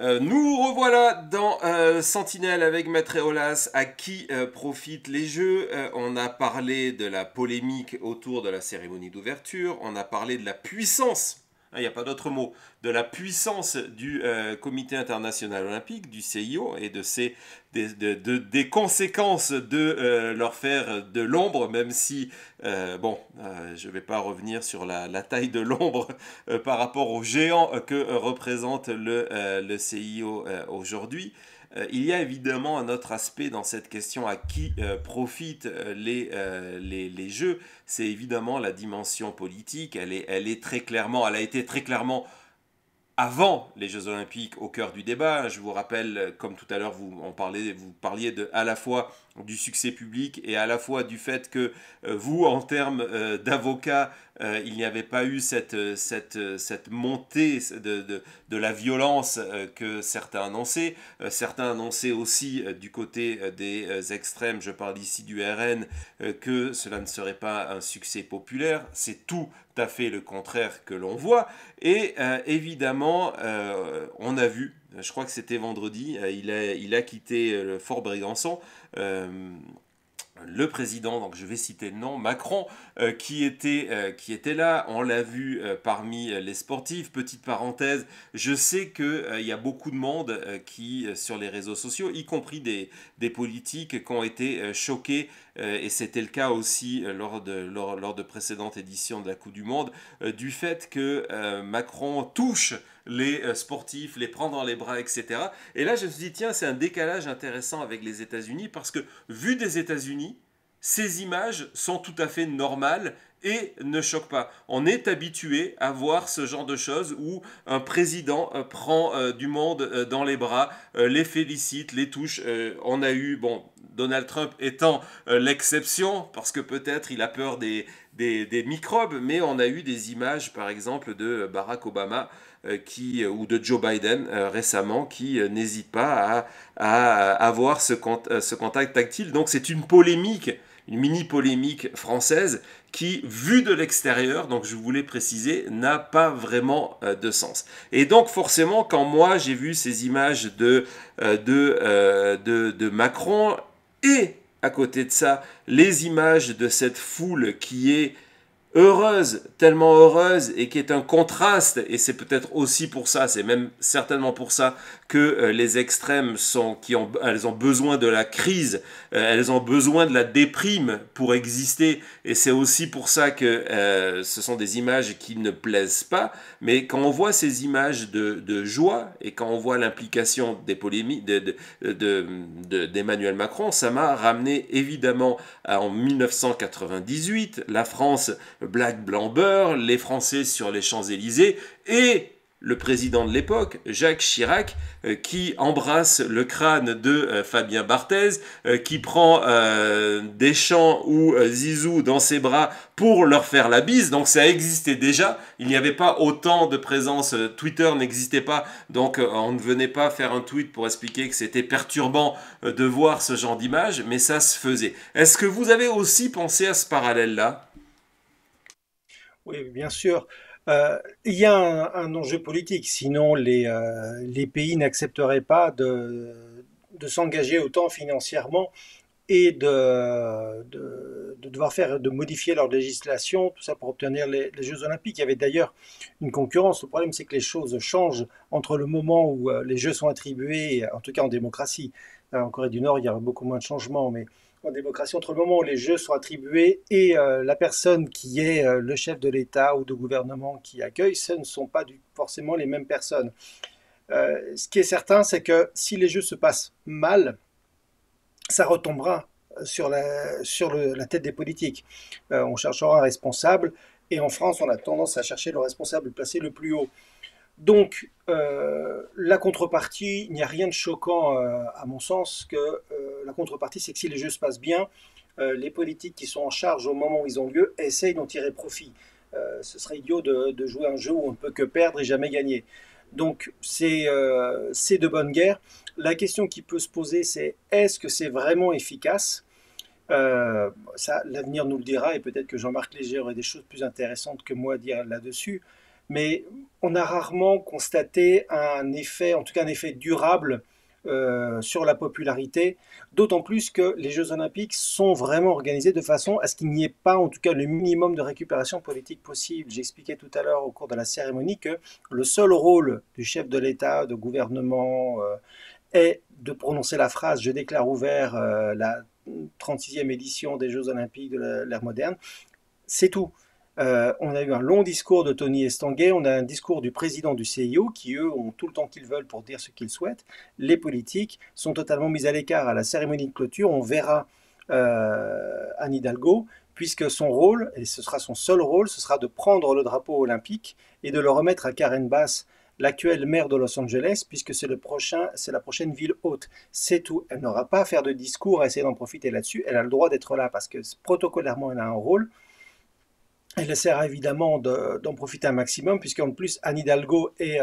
Nous revoilà dans Sentinelle avec Maître Eolas. À qui profitent les jeux? On a parlé de la polémique autour de la cérémonie d'ouverture. On a parlé de la puissance, il n'y a pas d'autre mot, de la puissance du Comité international olympique, du CIO, et de des conséquences de leur faire de l'ombre, même si, je ne vais pas revenir sur la taille de l'ombre par rapport aux géants que représente le CIO aujourd'hui. Il y a évidemment un autre aspect dans cette question à qui profitent les jeux, c'est évidemment la dimension politique. Elle est très clairement, elle a été très clairement avant les Jeux Olympiques au cœur du débat. Je vous rappelle, comme tout à l'heure, vous parliez à la fois du succès public et à la fois du fait que vous, en termes d'avocat, il n'y avait pas eu cette montée de la violence que certains annonçaient. Certains annonçaient aussi du côté des extrêmes, je parle ici du RN, que cela ne serait pas un succès populaire. C'est tout à fait le contraire que l'on voit. Et évidemment, on a vu, je crois que c'était vendredi, il a quitté le Fort Brégançon. Le président, donc je vais citer le nom, Macron, qui était là, on l'a vu parmi les sportifs. Petite parenthèse, je sais qu'il y a beaucoup de monde qui, sur les réseaux sociaux, y compris des politiques, qui ont été choqués, et c'était le cas aussi lors de précédentes éditions de la Coupe du Monde, du fait que Macron touche les sportifs, les prend dans les bras, etc. Et là, je me suis dit, tiens, c'est un décalage intéressant avec les États-Unis, parce que, vu des États-Unis, ces images sont tout à fait normales et ne choquent pas. On est habitué à voir ce genre de choses où un président prend du monde dans les bras, les félicite, les touche. On a eu, bon, Donald Trump étant l'exception, parce que peut-être il a peur des microbes, mais on a eu des images, par exemple, de Barack Obama ou de Joe Biden récemment, qui n'hésite pas à avoir ce contact tactile. Donc c'est une polémique, une mini-polémique française qui, vue de l'extérieur, donc je voulais préciser, n'a pas vraiment de sens. Et donc forcément, quand moi j'ai vu ces images de Macron, et à côté de ça, les images de cette foule qui est heureuse, tellement heureuse, et qui est un contraste, et c'est peut-être aussi pour ça, c'est même certainement pour ça que les extrêmes elles ont besoin de la crise, elles ont besoin de la déprime pour exister, et c'est aussi pour ça que ce sont des images qui ne plaisent pas. Mais quand on voit ces images de joie, et quand on voit l'implication des polémiques d'Emmanuel Macron, ça m'a ramené évidemment en 1998, la France Black Blanc Beurre, les Français sur les Champs-Élysées, et le président de l'époque, Jacques Chirac, qui embrasse le crâne de Fabien Barthez, qui prend Deschamps ou Zizou dans ses bras pour leur faire la bise. Donc ça existait déjà, il n'y avait pas autant de présence, Twitter n'existait pas, donc on ne venait pas faire un tweet pour expliquer que c'était perturbant de voir ce genre d'image, mais ça se faisait. Est-ce que vous avez aussi pensé à ce parallèle-là? Oui, bien sûr. Il y a un enjeu politique, sinon les pays n'accepteraient pas de s'engager autant financièrement et de devoir de modifier leur législation, tout ça pour obtenir les Jeux Olympiques. Il y avait d'ailleurs une concurrence. Le problème, c'est que les choses changent entre le moment où les Jeux sont attribués, en tout cas en démocratie. En Corée du Nord, il y a beaucoup moins de changements, mais en démocratie, entre le moment où les Jeux sont attribués et la personne qui est le chef de l'État ou de gouvernement qui accueille, ce ne sont pas forcément les mêmes personnes. Ce qui est certain, c'est que si les Jeux se passent mal, ça retombera sur la tête des politiques. On cherchera un responsable, et en France, on a tendance à chercher le responsable placé le plus haut. Donc, la contrepartie, il n'y a rien de choquant, à mon sens, que la contrepartie, c'est que si les jeux se passent bien, les politiques qui sont en charge au moment où ils ont lieu essayent d'en tirer profit. Ce serait idiot de jouer un jeu où on ne peut que perdre et jamais gagner. Donc, c'est de bonne guerre. La question qui peut se poser, c'est est-ce que c'est vraiment efficace? Ça, l'avenir nous le dira, et peut-être que Jean-Marc Léger aurait des choses plus intéressantes que moi à dire là-dessus. mais on a rarement constaté un effet, en tout cas un effet durable sur la popularité, d'autant plus que les Jeux Olympiques sont vraiment organisés de façon à ce qu'il n'y ait pas, en tout cas, le minimum de récupération politique possible. J'expliquais tout à l'heure au cours de la cérémonie que le seul rôle du chef de l'État, de gouvernement, est de prononcer la phrase «Je déclare ouvert la 36e édition des Jeux Olympiques de l'ère moderne». C'est tout. On a eu un long discours de Tony Estanguet, on a un discours du président du CIO qui, eux, ont tout le temps qu'ils veulent pour dire ce qu'ils souhaitent. Les politiques sont totalement mis à l'écart. À la cérémonie de clôture, on verra Anne Hidalgo, puisque son rôle, et ce sera son seul rôle, ce sera de prendre le drapeau olympique et de le remettre à Karen Bass, l'actuelle maire de Los Angeles, puisque c'est la prochaine ville hôte. C'est tout. Elle n'aura pas à faire de discours, à essayer d'en profiter là-dessus. Elle a le droit d'être là parce que protocolairement, elle a un rôle. Elle essaiera évidemment d'en profiter un maximum, puisqu'en plus, Anne Hidalgo est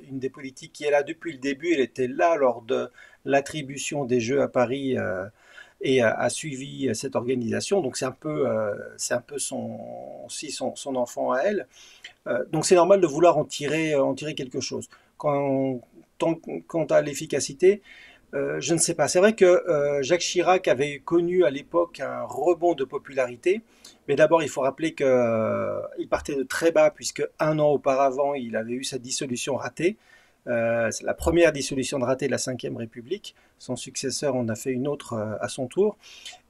une des politiques qui est là depuis le début. Elle était là lors de l'attribution des Jeux à Paris et a suivi cette organisation. Donc c'est un peu aussi son enfant à elle. Donc c'est normal de vouloir en tirer quelque chose. Quant à l'efficacité, je ne sais pas. C'est vrai que Jacques Chirac avait connu à l'époque un rebond de popularité, mais d'abord il faut rappeler qu'il partait de très bas puisque un an auparavant il avait eu sa dissolution ratée. C'est la première dissolution de ratée de la Ve République. Son successeur en a fait une autre à son tour.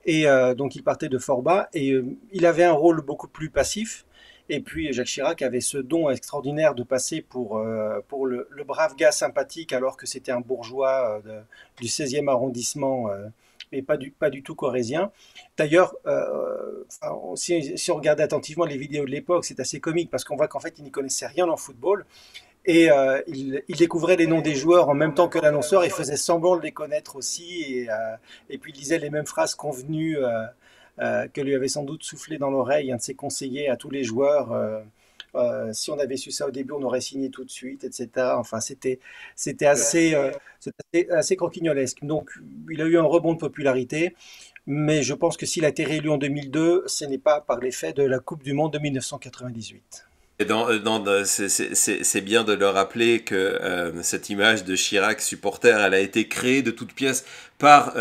Et donc il partait de fort bas et il avait un rôle beaucoup plus passif. Et puis Jacques Chirac avait ce don extraordinaire de passer pour le brave gars sympathique alors que c'était un bourgeois du 16e arrondissement, mais pas du tout corrézien. D'ailleurs, si on regarde attentivement les vidéos de l'époque, c'est assez comique parce qu'on voit qu'en fait il n'y connaissait rien en football. Et il découvrait les noms des joueurs en même temps que l'annonceur, il faisait semblant de les connaître aussi, et puis il disait les mêmes phrases convenues que lui avait sans doute soufflé dans l'oreille un de ses conseillers à tous les joueurs. Si on avait su ça au début, on aurait signé tout de suite, etc. Enfin, c'était assez croquignolesque. Donc, il a eu un rebond de popularité, mais je pense que s'il a été réélu en 2002, ce n'est pas par l'effet de la Coupe du Monde de 1998. Et c'est bien de le rappeler que cette image de Chirac supporter, elle a été créée de toutes pièces par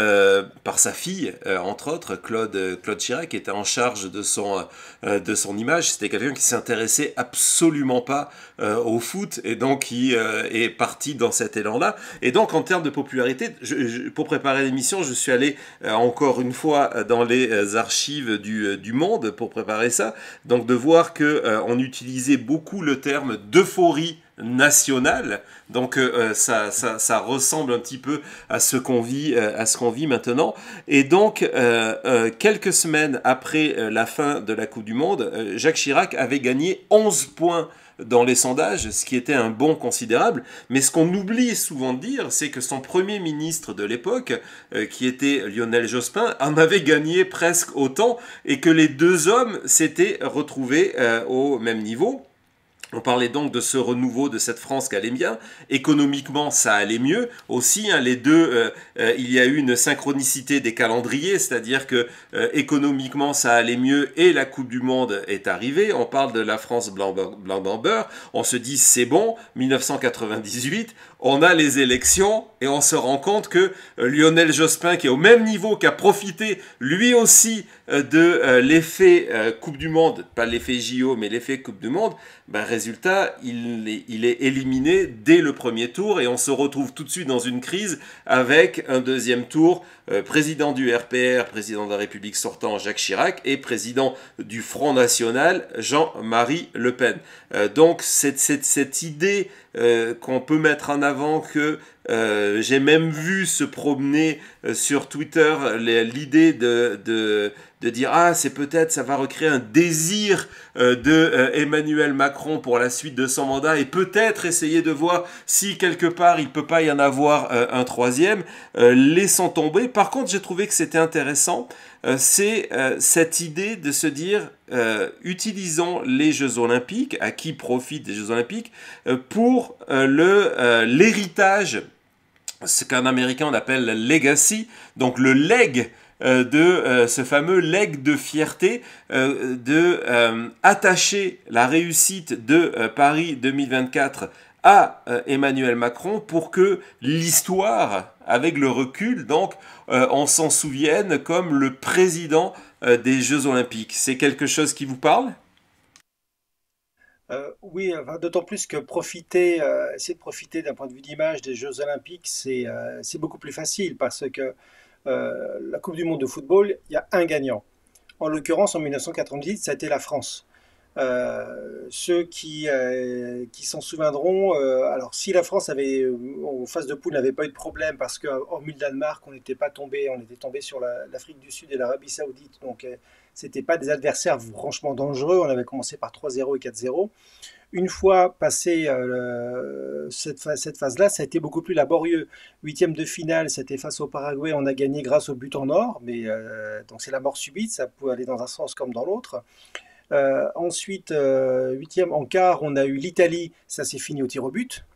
sa fille, entre autres, Claude Chirac, qui était en charge de son image. C'était quelqu'un qui s'intéressait absolument pas au foot et donc qui est parti dans cet élan-là. Et donc, en termes de popularité, pour préparer l'émission, je suis allé encore une fois dans les archives du Monde pour préparer ça. Donc, de voir que on utilisait beaucoup le terme d'euphorie nationale, donc ça ressemble un petit peu à ce qu'on vit maintenant. Et donc quelques semaines après la fin de la Coupe du Monde, Jacques Chirac avait gagné 11 points dans les sondages, ce qui était un bond considérable. Mais ce qu'on oublie souvent de dire, c'est que son premier ministre de l'époque, qui était Lionel Jospin, en avait gagné presque autant et que les deux hommes s'étaient retrouvés au même niveau. On parlait donc de ce renouveau de cette France qui allait bien. Économiquement, ça allait mieux aussi. Les deux, il y a eu une synchronicité des calendriers, c'est-à-dire que économiquement, ça allait mieux et la Coupe du Monde est arrivée. On parle de la France blanc-beurre. On se dit, c'est bon, 1998, on a les élections et on se rend compte que Lionel Jospin, qui est au même niveau, qui a profité lui aussi de l'effet Coupe du Monde, pas l'effet JO, mais l'effet Coupe du Monde, résultat, il est éliminé dès le premier tour et on se retrouve tout de suite dans une crise avec un deuxième tour, président du RPR, président de la République sortant Jacques Chirac et président du Front National Jean-Marie Le Pen. Donc cette idée qu'on peut mettre en avant que j'ai même vu se promener sur Twitter l'idée de dire c'est peut-être ça va recréer un désir de Emmanuel Macron pour la suite de son mandat et peut-être essayer de voir si quelque part il peut pas y en avoir un troisième, laissons tomber. Par contre, j'ai trouvé que c'était intéressant, c'est cette idée de se dire utilisons les Jeux Olympiques, à qui profitent des Jeux Olympiques, pour l'héritage, ce qu'en américain on appelle legacy, donc le legs ce fameux legs de fierté, de attacher la réussite de Paris 2024 à Emmanuel Macron pour que l'histoire, avec le recul, donc, on s'en souvienne comme le président des Jeux Olympiques. C'est quelque chose qui vous parle? Oui, enfin, d'autant plus que essayer de profiter d'un point de vue d'image des Jeux Olympiques, c'est beaucoup plus facile parce que la Coupe du Monde de football, il y a un gagnant. En l'occurrence, en 1998, ça a été la France. Ceux qui s'en souviendront, alors si la France avait, en phase de poule, n'avait pas eu de problème parce que hormis le Danemark, on n'était pas tombé, on était tombé sur l'Afrique du Sud et l'Arabie Saoudite, donc c'était pas des adversaires franchement dangereux. On avait commencé par 3-0 et 4-0. Une fois passé cette phase-là, ça a été beaucoup plus laborieux. Huitième de finale, c'était face au Paraguay, on a gagné grâce au but en or, mais donc c'est la mort subite, ça peut aller dans un sens comme dans l'autre. Ensuite, huitième en quart, on a eu l'Italie, ça s'est fini au tir au but.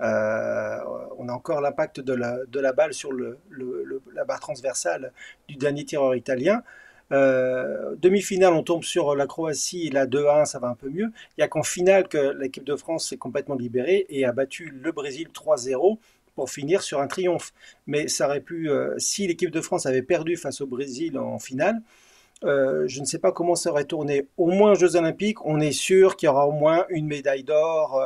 Euh, on a encore l'impact de la balle sur la barre transversale du dernier tireur italien. Demi-finale, on tombe sur la Croatie, la 2-1, ça va un peu mieux. Il n'y a qu'en finale que l'équipe de France s'est complètement libérée et a battu le Brésil 3-0 pour finir sur un triomphe. Mais ça aurait pu, si l'équipe de France avait perdu face au Brésil en finale, je ne sais pas comment ça aurait tourné. Au moins aux Jeux Olympiques, on est sûr qu'il y aura au moins une médaille d'or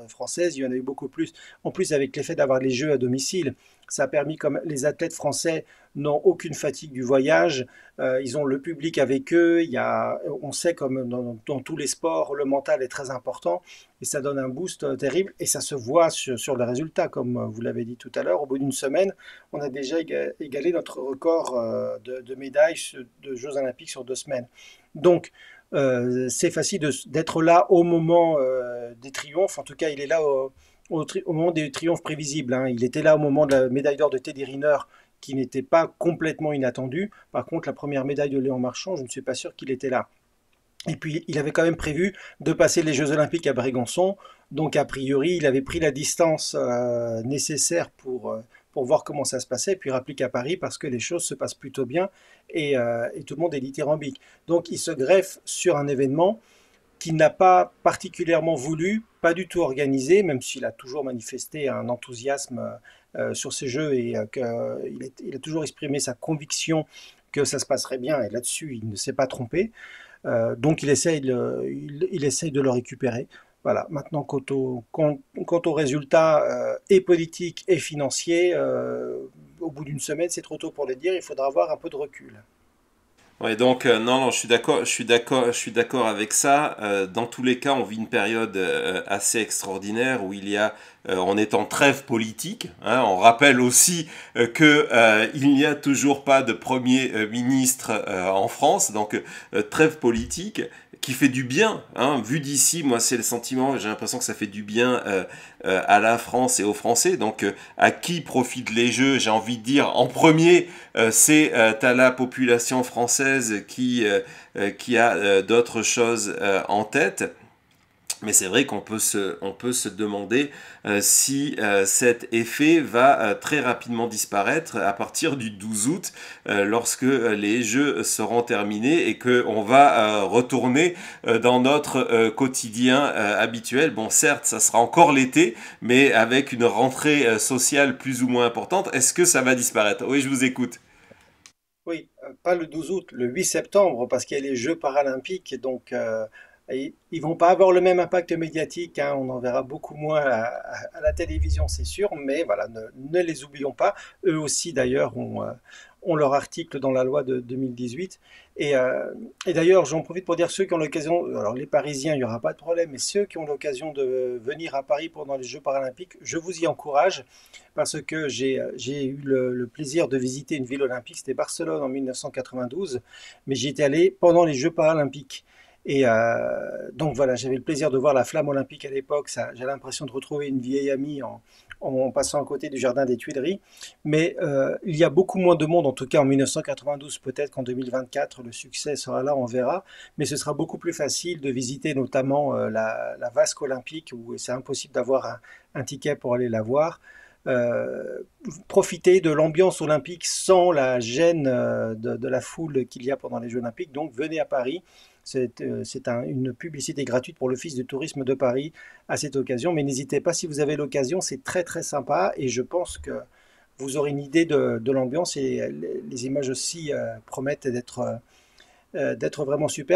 française. Il y en a eu beaucoup plus. En plus, avec l'effet d'avoir les Jeux à domicile, ça a permis, comme les athlètes français n'ont aucune fatigue du voyage, ils ont le public avec eux. On sait, comme dans tous les sports, le mental est très important et ça donne un boost terrible. Et ça se voit sur le résultat, comme vous l'avez dit tout à l'heure. Au bout d'une semaine, on a déjà égalé notre record de médailles de Jeux Olympiques sur 2 semaines. Donc, c'est facile d'être là au moment des triomphes. En tout cas, il est là au moment des triomphes prévisibles, hein. Il était là au moment de la médaille d'or de Teddy Riner, qui n'était pas complètement inattendue. Par contre, la première médaille de Léon Marchand, je ne suis pas sûr qu'il était là. Et puis, il avait quand même prévu de passer les Jeux Olympiques à Brégançon. Donc, a priori, il avait pris la distance nécessaire pour voir comment ça se passait, et puis il applique à Paris parce que les choses se passent plutôt bien et tout le monde est dithyrambique. Donc, il se greffe sur un événement qu'il n'a pas particulièrement voulu, pas du tout organisé, même s'il a toujours manifesté un enthousiasme sur ces jeux et il a toujours exprimé sa conviction que ça se passerait bien, et là-dessus, il ne s'est pas trompé. Donc il essaye de le récupérer. Voilà. Maintenant, quant aux résultats et politiques et financiers, au bout d'une semaine, c'est trop tôt pour le dire. Il faudra avoir un peu de recul. Ouais, donc non, non, je suis d'accord avec ça. Dans tous les cas, on vit une période assez extraordinaire où on est en trêve politique, hein. On rappelle aussi que il n'y a toujours pas de premier ministre en France, donc trêve politique qui fait du bien, hein. Vu d'ici, moi c'est le sentiment, j'ai l'impression que ça fait du bien à la France et aux Français. Donc à qui profitent les Jeux? J'ai envie de dire en premier c'est à la population française qui a d'autres choses en tête. Mais c'est vrai on peut se demander si cet effet va très rapidement disparaître à partir du 12 août, lorsque les Jeux seront terminés et qu'on va retourner dans notre quotidien habituel. Bon, certes, ça sera encore l'été, mais avec une rentrée sociale plus ou moins importante. Est-ce que ça va disparaître? Oui, je vous écoute. Oui, pas le 12 août, le 8 septembre, parce qu'il y a les Jeux paralympiques, donc ils vont pas avoir le même impact médiatique, hein. On en verra beaucoup moins à la télévision, c'est sûr, mais voilà, ne les oublions pas. Eux aussi, d'ailleurs, ont leur article dans la loi de 2018. Et d'ailleurs, j'en profite pour dire ceux qui ont l'occasion, alors les Parisiens, il n'y aura pas de problème, mais ceux qui ont l'occasion de venir à Paris pendant les Jeux paralympiques, je vous y encourage, parce que j'ai eu le plaisir de visiter une ville olympique, c'était Barcelone en 1992, mais j'y étais allé pendant les Jeux paralympiques. Et donc voilà, j'avais le plaisir de voir la flamme olympique à l'époque. J'ai l'impression de retrouver une vieille amie en passant à côté du jardin des Tuileries. Mais il y a beaucoup moins de monde, en tout cas en 1992, peut-être qu'en 2024, le succès sera là, on verra. Mais ce sera beaucoup plus facile de visiter notamment la vasque olympique, où c'est impossible d'avoir un ticket pour aller la voir. euh, profiter de l'ambiance olympique sans la gêne de la foule qu'il y a pendant les Jeux olympiques. Donc venez à Paris. Une publicité gratuite pour l'Office du tourisme de Paris à cette occasion. Mais n'hésitez pas si vous avez l'occasion, c'est très très sympa et je pense que vous aurez une idée de l'ambiance et les images aussi promettent d'être vraiment super.